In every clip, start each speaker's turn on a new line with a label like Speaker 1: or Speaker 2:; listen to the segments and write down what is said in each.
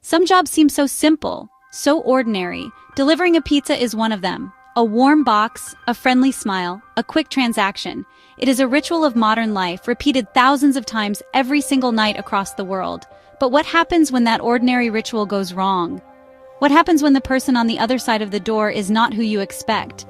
Speaker 1: Some jobs seem so simple, so ordinary. Delivering a pizza is one of them. A warm box, a friendly smile, a quick transaction. It is a ritual of modern life, repeated thousands of times every single night across the world. But what happens when that ordinary ritual goes wrong? What happens when the person on the other side of the door is not who you expect?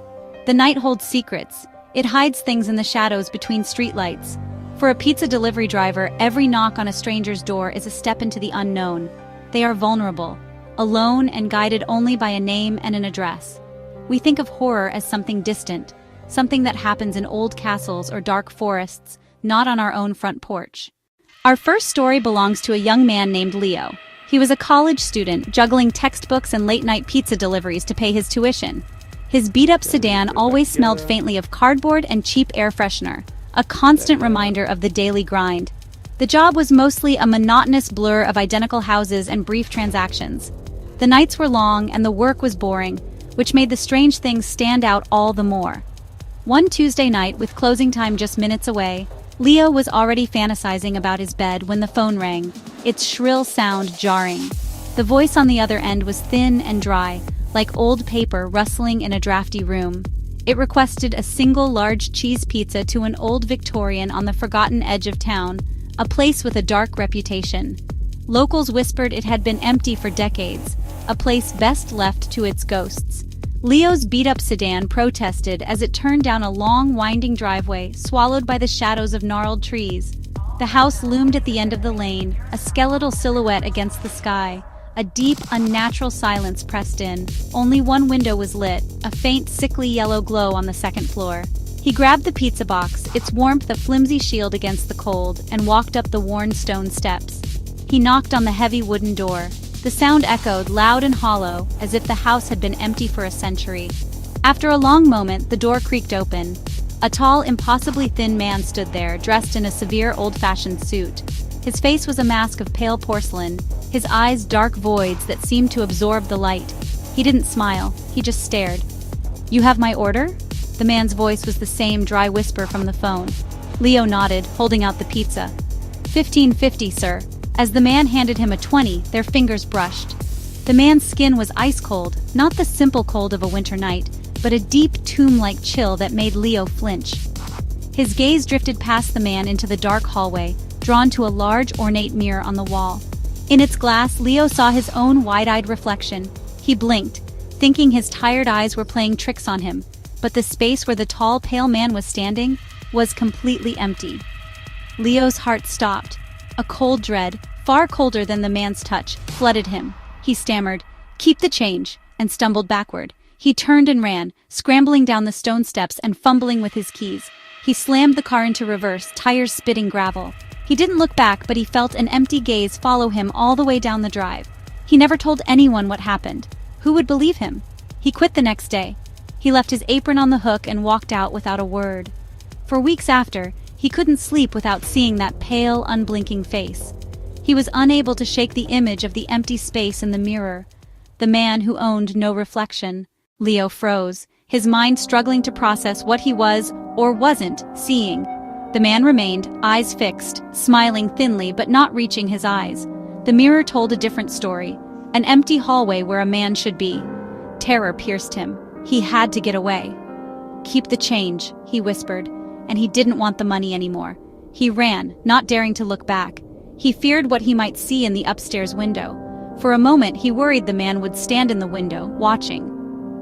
Speaker 1: The night holds secrets. It hides things in the shadows between streetlights. For a pizza delivery driver, every knock on a stranger's door is a step into the unknown. They are vulnerable, alone and guided only by a name and an address. We think of horror as something distant, something that happens in old castles or dark forests, not on our own front porch. Our first story belongs to a young man named Leo. He was a college student, juggling textbooks and late-night pizza deliveries to pay his tuition. His beat-up sedan always smelled faintly of cardboard and cheap air freshener, a constant reminder of the daily grind. The job was mostly a monotonous blur of identical houses and brief transactions. The nights were long and the work was boring, which made the strange things stand out all the more. One Tuesday night, with closing time just minutes away, Leo was already fantasizing about his bed when the phone rang, its shrill sound jarring. The voice on the other end was thin and dry, like old paper rustling in a drafty room. It requested a single large cheese pizza to an old Victorian on the forgotten edge of town, a place with a dark reputation. Locals whispered it had been empty for decades, a place best left to its ghosts. Leo's beat-up sedan protested as it turned down a long, winding driveway, swallowed by the shadows of gnarled trees. The house loomed at the end of the lane, a skeletal silhouette against the sky. A deep, unnatural silence pressed in. Only one window was lit, a faint, sickly yellow glow on the second floor. He grabbed the pizza box, its warmth a flimsy shield against the cold, and walked up the worn stone steps. He knocked on the heavy wooden door. The sound echoed, loud and hollow, as if the house had been empty for a century. After a long moment, the door creaked open. A tall, impossibly thin man stood there, dressed in a severe old-fashioned suit. His face was a mask of pale porcelain, his eyes dark voids that seemed to absorb the light. He didn't smile, he just stared. "You have my order?" The man's voice was the same dry whisper from the phone. Leo nodded, holding out the pizza. "$15.50, sir." As the man handed him a 20, their fingers brushed. The man's skin was ice-cold, not the simple cold of a winter night, but a deep, tomb-like chill that made Leo flinch. His gaze drifted past the man into the dark hallway, drawn to a large, ornate mirror on the wall. In its glass, Leo saw his own wide-eyed reflection. He blinked, thinking his tired eyes were playing tricks on him, but the space where the tall, pale man was standing was completely empty. Leo's heart stopped. A cold dread, far colder than the man's touch, flooded him. He stammered, "Keep the change," and stumbled backward. He turned and ran, scrambling down the stone steps and fumbling with his keys. He slammed the car into reverse, tires spitting gravel. He didn't look back, but he felt an empty gaze follow him all the way down the drive. He never told anyone what happened. Who would believe him? He quit the next day. He left his apron on the hook and walked out without a word. For weeks after, he couldn't sleep without seeing that pale, unblinking face. He was unable to shake the image of the empty space in the mirror. The man who owned no reflection. Leo froze, his mind struggling to process what he was, or wasn't, seeing. The man remained, eyes fixed, smiling thinly but not reaching his eyes. The mirror told a different story, an empty hallway where a man should be. Terror pierced him. He had to get away. "Keep the change," he whispered, and he didn't want the money anymore. He ran, not daring to look back. He feared what he might see in the upstairs window. For a moment, he worried the man would stand in the window, watching.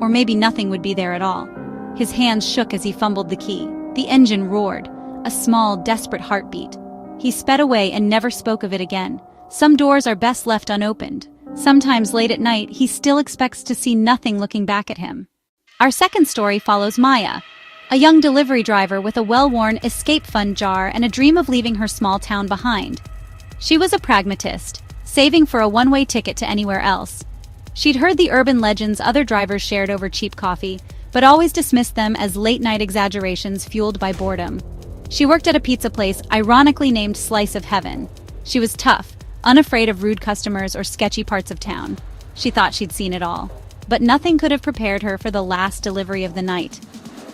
Speaker 1: Or maybe nothing would be there at all. His hands shook as he fumbled the key. The engine roared, a small, desperate heartbeat. He sped away and never spoke of it again. Some doors are best left unopened. Sometimes late at night, he still expects to see nothing looking back at him. Our second story follows Maya, a young delivery driver with a well-worn escape fund jar and a dream of leaving her small town behind. She was a pragmatist, saving for a one-way ticket to anywhere else. She'd heard the urban legends other drivers shared over cheap coffee, but always dismissed them as late-night exaggerations fueled by boredom. She worked at a pizza place ironically named Slice of Heaven. She was tough, unafraid of rude customers or sketchy parts of town. She thought she'd seen it all. But nothing could have prepared her for the last delivery of the night.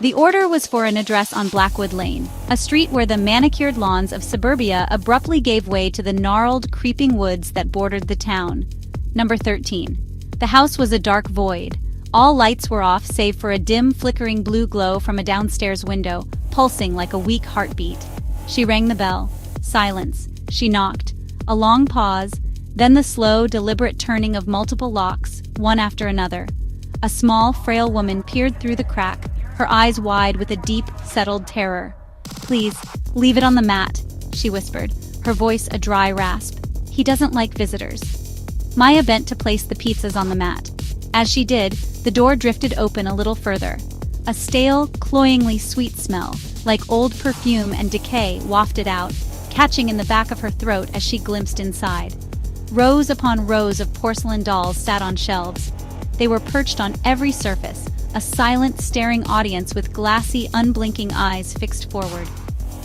Speaker 1: The order was for an address on Blackwood Lane, a street where the manicured lawns of suburbia abruptly gave way to the gnarled, creeping woods that bordered the town. Number 13. The house was a dark void. All lights were off save for a dim, flickering blue glow from a downstairs window, pulsing like a weak heartbeat. She rang the bell. Silence. She knocked. A long pause, then the slow, deliberate turning of multiple locks, one after another. A small, frail woman peered through the crack, her eyes wide with a deep, settled terror. "Please, leave it on the mat," she whispered, her voice a dry rasp. "He doesn't like visitors." Maya bent to place the pizzas on the mat. As she did, the door drifted open a little further. A stale, cloyingly sweet smell, like old perfume and decay, wafted out, catching in the back of her throat as she glimpsed inside. Rows upon rows of porcelain dolls sat on shelves. They were perched on every surface, a silent, staring audience with glassy, unblinking eyes fixed forward.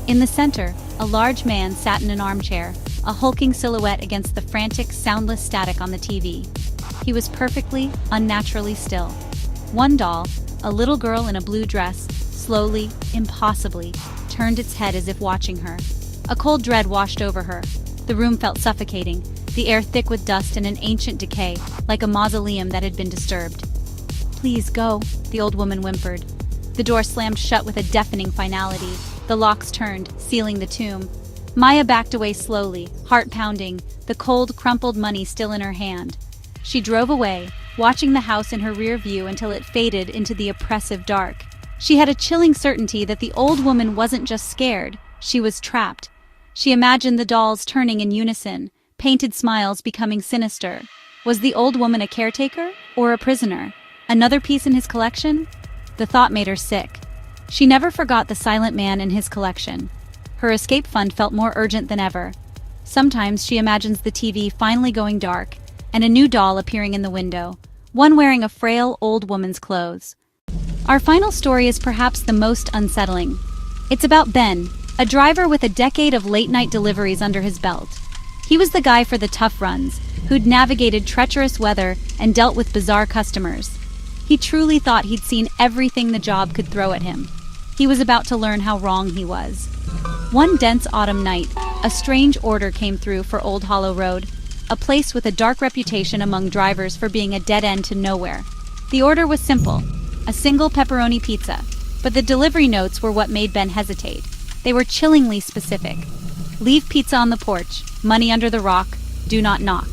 Speaker 1: In the center, a large man sat in an armchair, a hulking silhouette against the frantic, soundless static on the TV. He was perfectly, unnaturally still. One doll, a little girl in a blue dress, slowly, impossibly, turned its head as if watching her. A cold dread washed over her. The room felt suffocating, the air thick with dust and an ancient decay, like a mausoleum that had been disturbed. "Please go," the old woman whimpered. The door slammed shut with a deafening finality. The locks turned, sealing the tomb. Maya backed away slowly, heart pounding, the cold, crumpled money still in her hand. She drove away, watching the house in her rear view until it faded into the oppressive dark. She had a chilling certainty that the old woman wasn't just scared, she was trapped. She imagined the dolls turning in unison, painted smiles becoming sinister. Was the old woman a caretaker or a prisoner? Another piece in his collection? The thought made her sick. She never forgot the silent man in his collection. Her escape fund felt more urgent than ever. Sometimes she imagines the TV finally going dark, and a new doll appearing in the window, one wearing a frail old woman's clothes. Our final story is perhaps the most unsettling. It's about Ben, a driver with a decade of late-night deliveries under his belt. He was the guy for the tough runs, who'd navigated treacherous weather and dealt with bizarre customers. He truly thought he'd seen everything the job could throw at him. He was about to learn how wrong he was. One dense autumn night, a strange order came through for Old Hollow Road, a place with a dark reputation among drivers for being a dead end to nowhere. The order was simple, a single pepperoni pizza, but the delivery notes were what made Ben hesitate. They were chillingly specific. "Leave pizza on the porch, money under the rock, do not knock."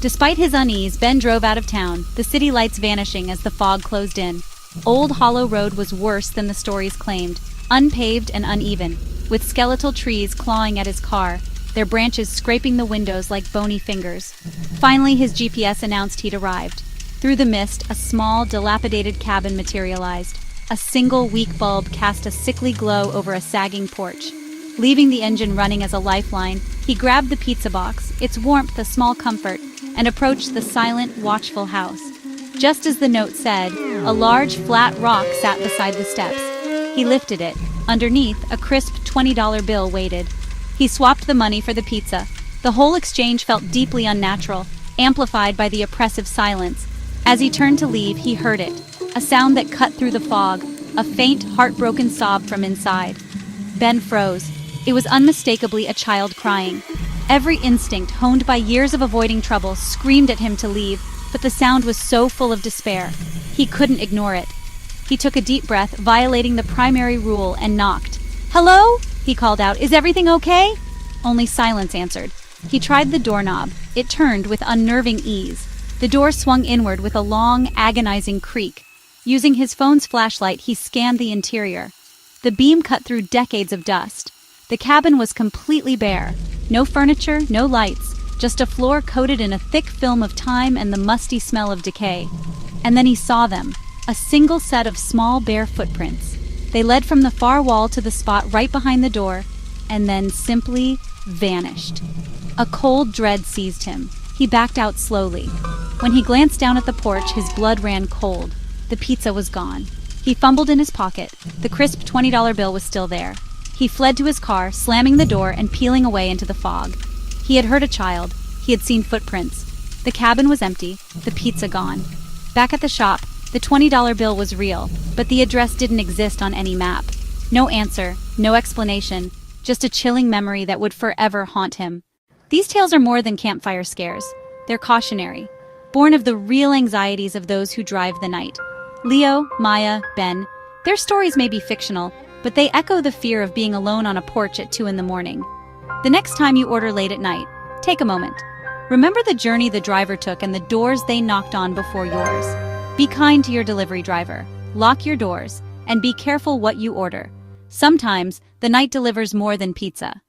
Speaker 1: Despite his unease, Ben drove out of town, the city lights vanishing as the fog closed in. Old Hollow Road was worse than the stories claimed, unpaved and uneven, with skeletal trees clawing at his car, their branches scraping the windows like bony fingers. Finally, his GPS announced he'd arrived. Through the mist, a small, dilapidated cabin materialized. A single weak bulb cast a sickly glow over a sagging porch. Leaving the engine running as a lifeline, he grabbed the pizza box, its warmth a small comfort, and approached the silent, watchful house. Just as the note said, a large, flat rock sat beside the steps. He lifted it. Underneath, a crisp $20 bill waited. He swapped the money for the pizza. The whole exchange felt deeply unnatural, amplified by the oppressive silence. As he turned to leave, he heard it, a sound that cut through the fog, a faint, heartbroken sob from inside. Ben froze. It was unmistakably a child crying. Every instinct, honed by years of avoiding trouble, screamed at him to leave, but the sound was so full of despair. He couldn't ignore it. He took a deep breath, violating the primary rule, and knocked. "Hello?" he called out. "Is everything okay?" Only silence answered. He tried the doorknob. It turned with unnerving ease. The door swung inward with a long, agonizing creak. Using his phone's flashlight, he scanned the interior. The beam cut through decades of dust. The cabin was completely bare. No furniture, no lights, just a floor coated in a thick film of time and the musty smell of decay. And then he saw them, a single set of small bare footprints. They led from the far wall to the spot right behind the door, and then simply vanished. A cold dread seized him. He backed out slowly. When he glanced down at the porch, his blood ran cold. The pizza was gone. He fumbled in his pocket. The crisp $20 bill was still there. He fled to his car, slamming the door and peeling away into the fog. He had heard a child. He had seen footprints. The cabin was empty, the pizza gone. Back at the shop, the $20 bill was real, but the address didn't exist on any map. No answer, no explanation, just a chilling memory that would forever haunt him. These tales are more than campfire scares. They're cautionary. born of the real anxieties of those who drive the night. Leo, Maya, Ben, their stories may be fictional, but they echo the fear of being alone on a porch at 2 in the morning. The next time you order late at night, take a moment. Remember the journey the driver took and the doors they knocked on before yours. Be kind to your delivery driver, lock your doors, and be careful what you order. Sometimes, the night delivers more than pizza.